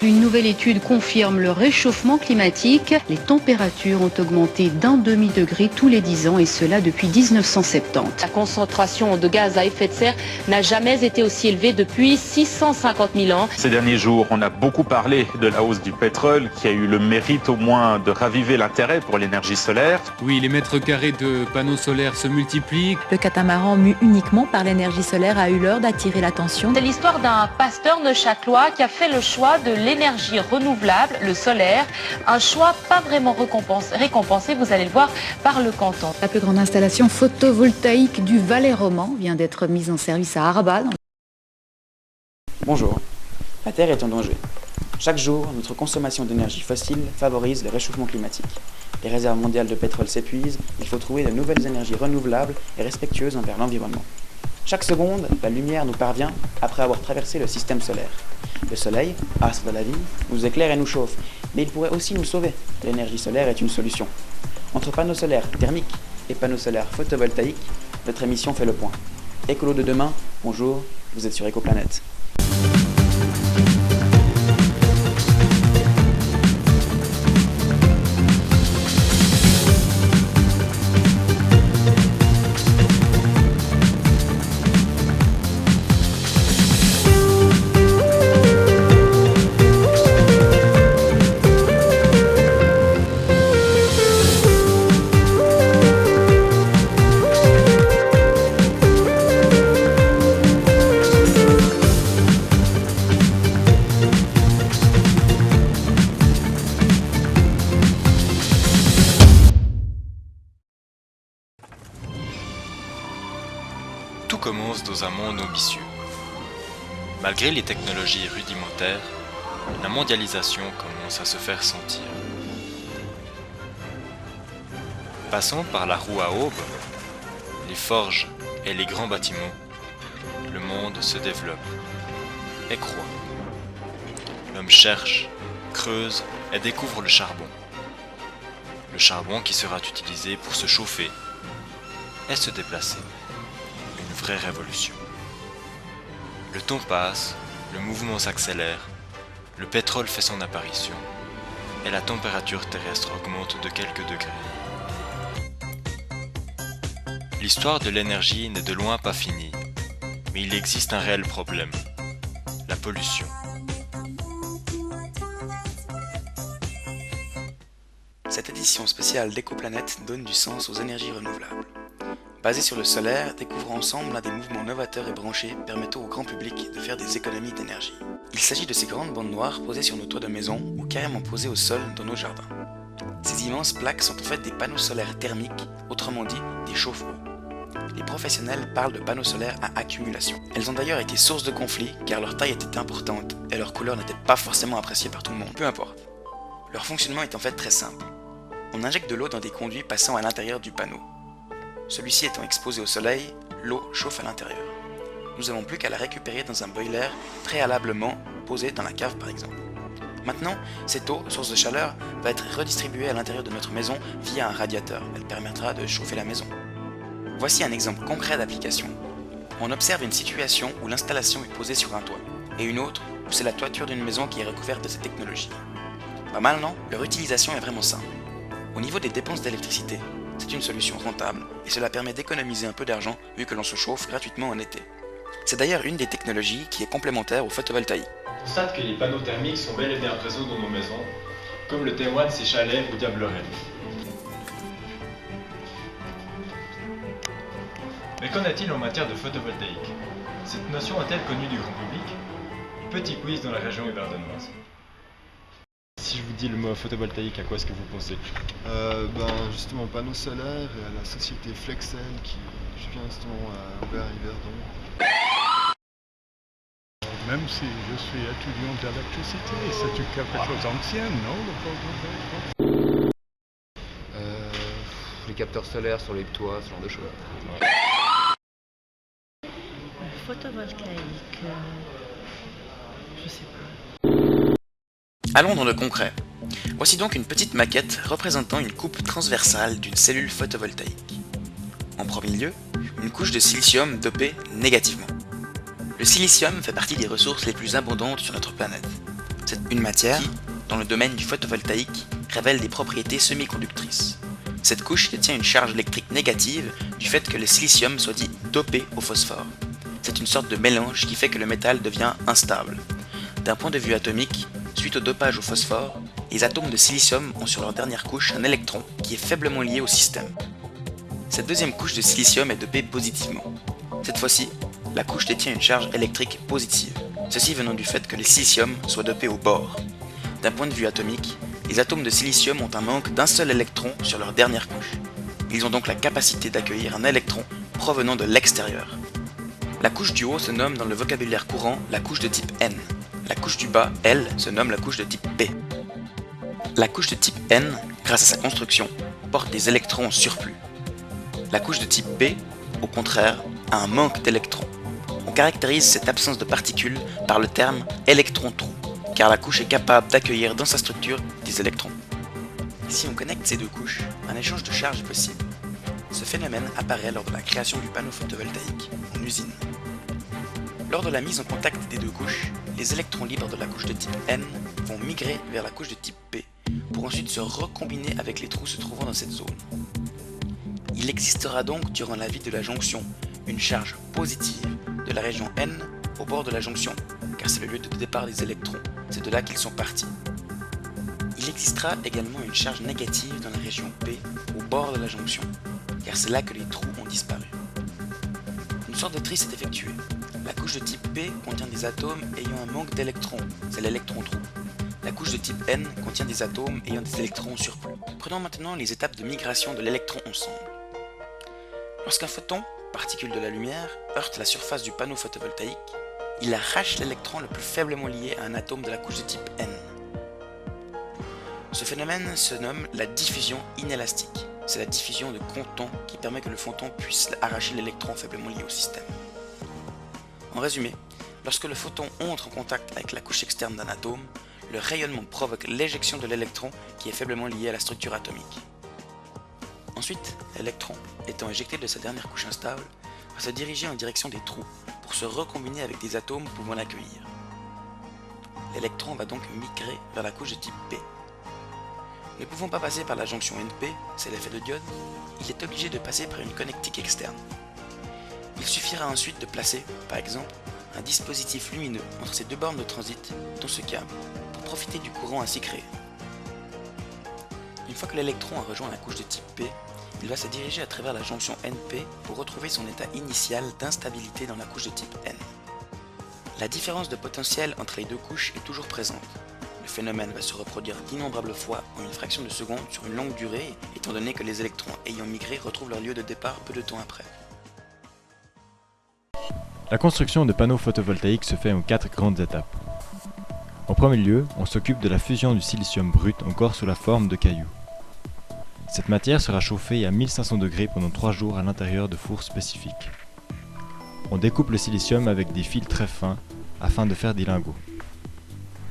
Une nouvelle étude confirme le réchauffement climatique. Les températures ont augmenté d'1,5 degré tous les 10 ans et cela depuis 1970. La concentration de gaz à effet de serre n'a jamais été aussi élevée depuis 650 000 ans. Ces derniers jours, on a beaucoup parlé de la hausse du pétrole qui a eu le mérite au moins de raviver l'intérêt pour l'énergie solaire. Oui, les mètres carrés de panneaux solaires se multiplient. Le catamaran mu uniquement par l'énergie solaire a eu l'heure d'attirer l'attention. C'est l'histoire d'un pasteur neuchâtelois qui a fait le choix de l'énergie renouvelable, le solaire. Un choix pas vraiment récompensé, vous allez le voir, par le canton. La plus grande installation photovoltaïque du Valais roman vient d'être mise en service à Arbat. Bonjour, la Terre est en danger. Chaque jour, notre consommation d'énergie fossile favorise le réchauffement climatique. Les réserves mondiales de pétrole s'épuisent, il faut trouver de nouvelles énergies renouvelables et respectueuses envers l'environnement. Chaque seconde, la lumière nous parvient après avoir traversé le système solaire. Le soleil, astre de la vie, nous éclaire et nous chauffe, mais il pourrait aussi nous sauver. L'énergie solaire est une solution. Entre panneaux solaires thermiques et panneaux solaires photovoltaïques, notre émission fait le point. Écolo de demain, bonjour, vous êtes sur Écoplanète. Tout commence dans un monde ambitieux. Malgré les technologies rudimentaires, la mondialisation commence à se faire sentir. Passant par la roue à aube, les forges et les grands bâtiments, le monde se développe et croît. L'homme cherche, creuse et découvre le charbon. Le charbon qui sera utilisé pour se chauffer et se déplacer. Une vraie révolution. Le temps passe, le mouvement s'accélère, le pétrole fait son apparition et la température terrestre augmente de quelques degrés. L'histoire de l'énergie n'est de loin pas finie, mais il existe un réel problème, la pollution. Cette édition spéciale d'Écoplanète donne du sens aux énergies renouvelables. Basée sur le solaire, découvrons ensemble l'un des mouvements novateurs et branchés permettant au grand public de faire des économies d'énergie. Il s'agit de ces grandes bandes noires posées sur nos toits de maison ou carrément posées au sol dans nos jardins. Ces immenses plaques sont en fait des panneaux solaires thermiques, autrement dit des chauffe-eau. Les professionnels parlent de panneaux solaires à accumulation. Elles ont d'ailleurs été source de conflits car leur taille était importante et leur couleur n'était pas forcément appréciée par tout le monde. Peu importe. Leur fonctionnement est en fait très simple. On injecte de l'eau dans des conduits passant à l'intérieur du panneau. Celui-ci étant exposé au soleil, l'eau chauffe à l'intérieur. Nous n'avons plus qu'à la récupérer dans un boiler préalablement posé dans la cave par exemple. Maintenant, cette eau, source de chaleur, va être redistribuée à l'intérieur de notre maison via un radiateur. Elle permettra de chauffer la maison. Voici un exemple concret d'application. On observe une situation où l'installation est posée sur un toit, et une autre où c'est la toiture d'une maison qui est recouverte de cette technologie. Pas mal, non? Leur utilisation est vraiment simple. Au niveau des dépenses d'électricité, c'est une solution rentable et cela permet d'économiser un peu d'argent vu que l'on se chauffe gratuitement en été. C'est d'ailleurs une des technologies qui est complémentaire au photovoltaïque. On constate que les panneaux thermiques sont bel et bien présents dans nos maisons, comme le témoignent ces chalets ou Diablerelle. Mais qu'en est-il en matière de photovoltaïque? Cette notion est-elle connue du grand public? Petit quiz dans la région Yverdenoise. Si je vous dis le mot photovoltaïque, à quoi est-ce que vous pensez? Justement, panneaux solaires et à la société Flexel qui vient justement à Aubert-Yverdon. Même si je suis étudiant d'électricité, c'est quelque chose d'ancien, non, le photovoltaïque? Les capteurs solaires sur les toits, ce genre de choses. Photovoltaïque, je sais pas. Allons dans le concret. Voici donc une petite maquette représentant une coupe transversale d'une cellule photovoltaïque. En premier lieu, une couche de silicium dopée négativement. Le silicium fait partie des ressources les plus abondantes sur notre planète. C'est une matière qui, dans le domaine du photovoltaïque, révèle des propriétés semi-conductrices. Cette couche détient une charge électrique négative du fait que le silicium soit dit dopé au phosphore. C'est une sorte de mélange qui fait que le métal devient instable. D'un point de vue atomique, suite au dopage au phosphore, les atomes de silicium ont sur leur dernière couche un électron qui est faiblement lié au système. Cette deuxième couche de silicium est dopée positivement. Cette fois-ci, la couche détient une charge électrique positive, ceci venant du fait que le silicium soit dopé au bord. D'un point de vue atomique, les atomes de silicium ont un manque d'un seul électron sur leur dernière couche. Ils ont donc la capacité d'accueillir un électron provenant de l'extérieur. La couche du haut se nomme dans le vocabulaire courant la couche de type N. La couche du bas, elle, se nomme la couche de type P. La couche de type N, grâce à sa construction, porte des électrons en surplus. La couche de type P, au contraire, a un manque d'électrons. On caractérise cette absence de particules par le terme électron-trou, car la couche est capable d'accueillir dans sa structure des électrons. Si on connecte ces deux couches, un échange de charge est possible. Ce phénomène apparaît lors de la création du panneau photovoltaïque, en usine. Lors de la mise en contact des deux couches, les électrons libres de la couche de type N vont migrer vers la couche de type P, pour ensuite se recombiner avec les trous se trouvant dans cette zone. Il existera donc durant la vie de la jonction une charge positive de la région N au bord de la jonction, car c'est le lieu de départ des électrons, c'est de là qu'ils sont partis. Il existera également une charge négative dans la région P au bord de la jonction, car c'est là que les trous ont disparu. Une sorte de tri s'est effectué. La couche de type P contient des atomes ayant un manque d'électrons, c'est l'électron-trou. La couche de type N contient des atomes ayant des électrons en surplus. Prenons maintenant les étapes de migration de l'électron ensemble. Lorsqu'un photon, particule de la lumière, heurte la surface du panneau photovoltaïque, il arrache l'électron le plus faiblement lié à un atome de la couche de type N. Ce phénomène se nomme la diffusion inélastique. C'est la diffusion de Compton qui permet que le photon puisse arracher l'électron faiblement lié au système. En résumé, lorsque le photon entre en contact avec la couche externe d'un atome, le rayonnement provoque l'éjection de l'électron qui est faiblement lié à la structure atomique. Ensuite, l'électron, étant éjecté de sa dernière couche instable, va se diriger en direction des trous pour se recombiner avec des atomes pouvant l'accueillir. L'électron va donc migrer vers la couche de type P. Ne pouvant pas passer par la jonction NP, c'est l'effet de diode, il est obligé de passer par une connectique externe. Il suffira ensuite de placer, par exemple, un dispositif lumineux entre ces deux bornes de transit, dont ce câble, pour profiter du courant ainsi créé. Une fois que l'électron a rejoint la couche de type P, il va se diriger à travers la jonction NP pour retrouver son état initial d'instabilité dans la couche de type N. La différence de potentiel entre les deux couches est toujours présente. Le phénomène va se reproduire d'innombrables fois en une fraction de seconde sur une longue durée, étant donné que les électrons ayant migré retrouvent leur lieu de départ peu de temps après. La construction de panneaux photovoltaïques se fait en 4 grandes étapes. En premier lieu, on s'occupe de la fusion du silicium brut encore sous la forme de cailloux. Cette matière sera chauffée à 1500 degrés pendant 3 jours à l'intérieur de fours spécifiques. On découpe le silicium avec des fils très fins afin de faire des lingots.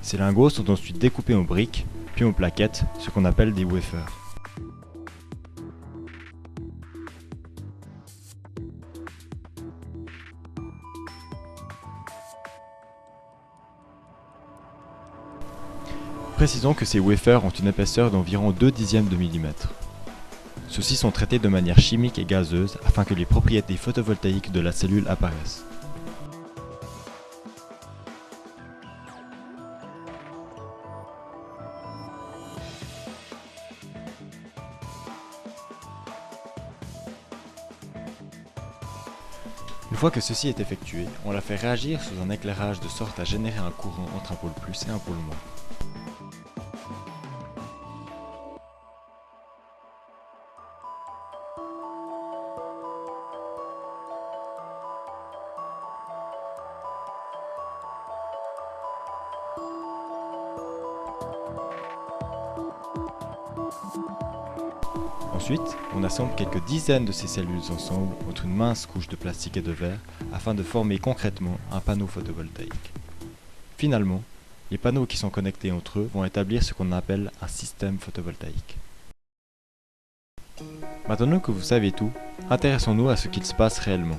Ces lingots sont ensuite découpés en briques, puis en plaquettes, ce qu'on appelle des wafers. Précisons que ces wafers ont une épaisseur d'environ 0,2 de millimètre. Ceux-ci sont traités de manière chimique et gazeuse afin que les propriétés photovoltaïques de la cellule apparaissent. Une fois que ceci est effectué, on la fait réagir sous un éclairage de sorte à générer un courant entre un pôle plus et un pôle moins. Ensuite, on assemble quelques dizaines de ces cellules ensemble entre une mince couche de plastique et de verre afin de former concrètement un panneau photovoltaïque. Finalement, les panneaux qui sont connectés entre eux vont établir ce qu'on appelle un système photovoltaïque. Maintenant que vous savez tout, intéressons-nous à ce qu'il se passe réellement.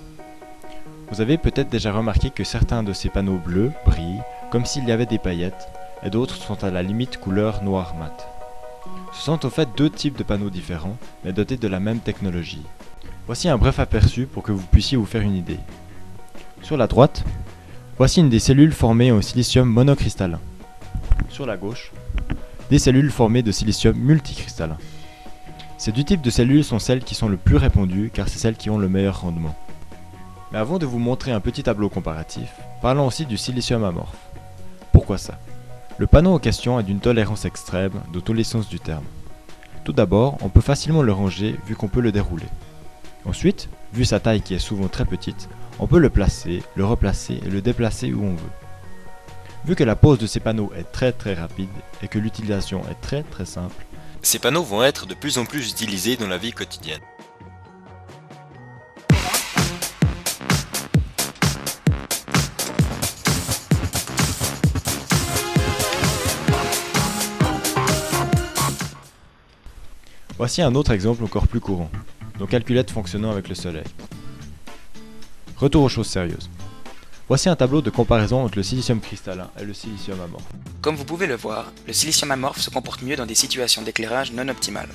Vous avez peut-être déjà remarqué que certains de ces panneaux bleus brillent comme s'il y avait des paillettes, et d'autres sont à la limite couleur noir mat. Ce sont au fait deux types de panneaux différents, mais dotés de la même technologie. Voici un bref aperçu pour que vous puissiez vous faire une idée. Sur la droite, voici une des cellules formées en silicium monocristallin. Sur la gauche, des cellules formées de silicium multicristallin. Ces deux types de cellules sont celles qui sont le plus répandues car c'est celles qui ont le meilleur rendement. Mais avant de vous montrer un petit tableau comparatif, parlons aussi du silicium amorphe. Pourquoi ça? Le panneau en question est d'une tolérance extrême dans tous les sens du terme. Tout d'abord, on peut facilement le ranger vu qu'on peut le dérouler. Ensuite, vu sa taille qui est souvent très petite, on peut le placer, le replacer et le déplacer où on veut. Vu que la pose de ces panneaux est très rapide et que l'utilisation est très simple, ces panneaux vont être de plus en plus utilisés dans la vie quotidienne. Voici un autre exemple encore plus courant, nos calculettes fonctionnant avec le soleil. Retour aux choses sérieuses. Voici un tableau de comparaison entre le silicium cristallin et le silicium amorphe. Comme vous pouvez le voir, le silicium amorphe se comporte mieux dans des situations d'éclairage non optimales.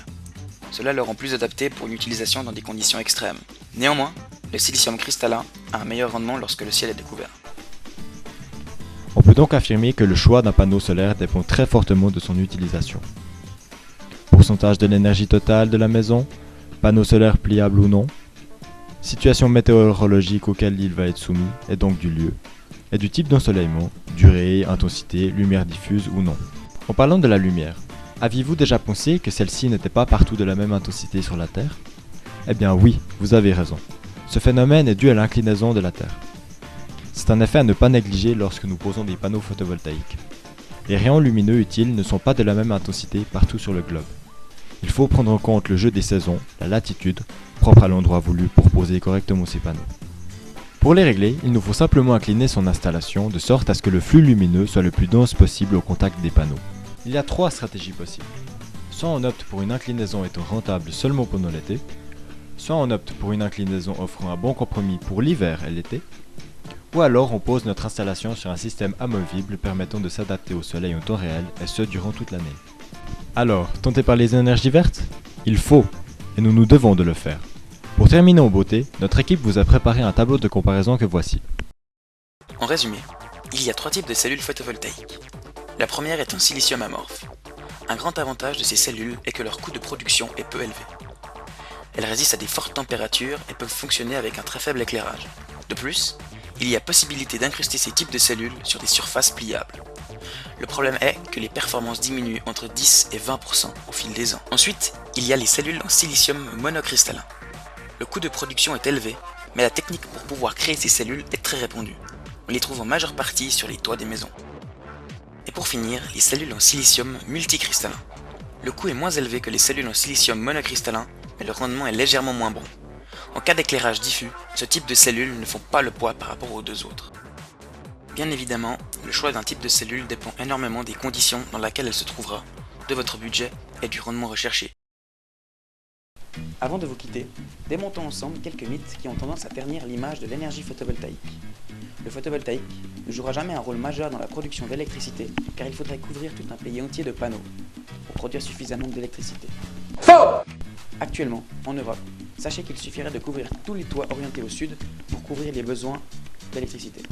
Cela le rend plus adapté pour une utilisation dans des conditions extrêmes. Néanmoins, le silicium cristallin a un meilleur rendement lorsque le ciel est découvert. On peut donc affirmer que le choix d'un panneau solaire dépend très fortement de son utilisation. Pourcentage de l'énergie totale de la maison, panneau solaire pliable ou non, situation météorologique auquel il va être soumis et donc du lieu, et du type d'ensoleillement, durée, intensité, lumière diffuse ou non. En parlant de la lumière, aviez-vous déjà pensé que celle-ci n'était pas partout de la même intensité sur la Terre? Eh bien oui, vous avez raison. Ce phénomène est dû à l'inclinaison de la Terre. C'est un effet à ne pas négliger lorsque nous posons des panneaux photovoltaïques. Les rayons lumineux utiles ne sont pas de la même intensité partout sur le globe. Il faut prendre en compte le jeu des saisons, la latitude, propre à l'endroit voulu pour poser correctement ces panneaux. Pour les régler, il nous faut simplement incliner son installation de sorte à ce que le flux lumineux soit le plus dense possible au contact des panneaux. Il y a trois stratégies possibles. Soit on opte pour une inclinaison étant rentable seulement pendant l'été, soit on opte pour une inclinaison offrant un bon compromis pour l'hiver et l'été, ou alors on pose notre installation sur un système amovible permettant de s'adapter au soleil en temps réel et ce durant toute l'année. Alors, tenté par les énergies vertes? Il faut, et nous nous devons de le faire. Pour terminer en beauté, notre équipe vous a préparé un tableau de comparaison que voici. En résumé, il y a trois types de cellules photovoltaïques. La première est un silicium amorphe. Un grand avantage de ces cellules est que leur coût de production est peu élevé. Elles résistent à des fortes températures et peuvent fonctionner avec un très faible éclairage. De plus, il y a possibilité d'incruster ces types de cellules sur des surfaces pliables. Le problème est que les performances diminuent entre 10 et 20% au fil des ans. Ensuite, il y a les cellules en silicium monocristallin. Le coût de production est élevé, mais la technique pour pouvoir créer ces cellules est très répandue. On les trouve en majeure partie sur les toits des maisons. Et pour finir, les cellules en silicium multicristallin. Le coût est moins élevé que les cellules en silicium monocristallin, mais le rendement est légèrement moins bon. En cas d'éclairage diffus, ce type de cellules ne font pas le poids par rapport aux deux autres. Bien évidemment, le choix d'un type de cellule dépend énormément des conditions dans lesquelles elle se trouvera, de votre budget et du rendement recherché. Avant de vous quitter, démontons ensemble quelques mythes qui ont tendance à ternir l'image de l'énergie photovoltaïque. Le photovoltaïque ne jouera jamais un rôle majeur dans la production d'électricité car il faudrait couvrir tout un pays entier de panneaux pour produire suffisamment d'électricité. Faux! Actuellement, en Europe, sachez qu'il suffirait de couvrir tous les toits orientés au sud pour couvrir les besoins d'électricité.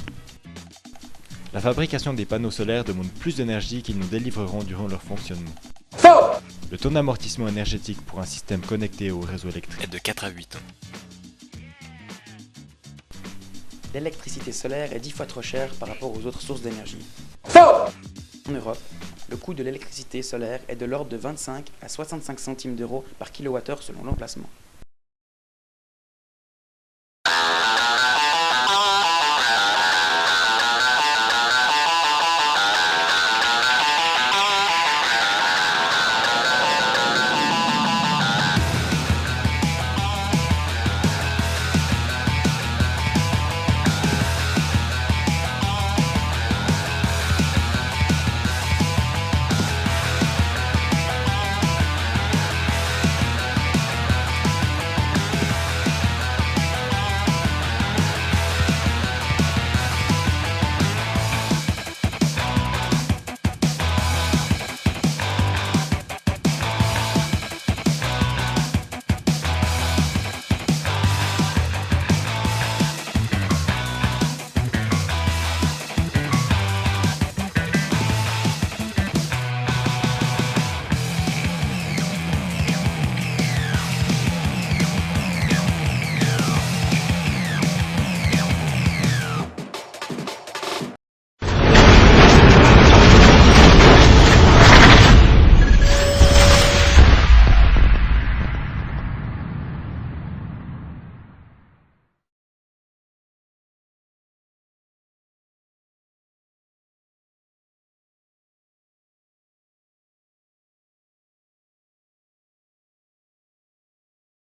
La fabrication des panneaux solaires demande plus d'énergie qu'ils nous délivreront durant leur fonctionnement. Faux! Le taux d'amortissement énergétique pour un système connecté au réseau électrique est de 4 à 8 ans. L'électricité solaire est 10 fois trop chère par rapport aux autres sources d'énergie. Faux! En Europe, le coût de l'électricité solaire est de l'ordre de 25 à 65 centimes d'euros par kilowattheure selon l'emplacement.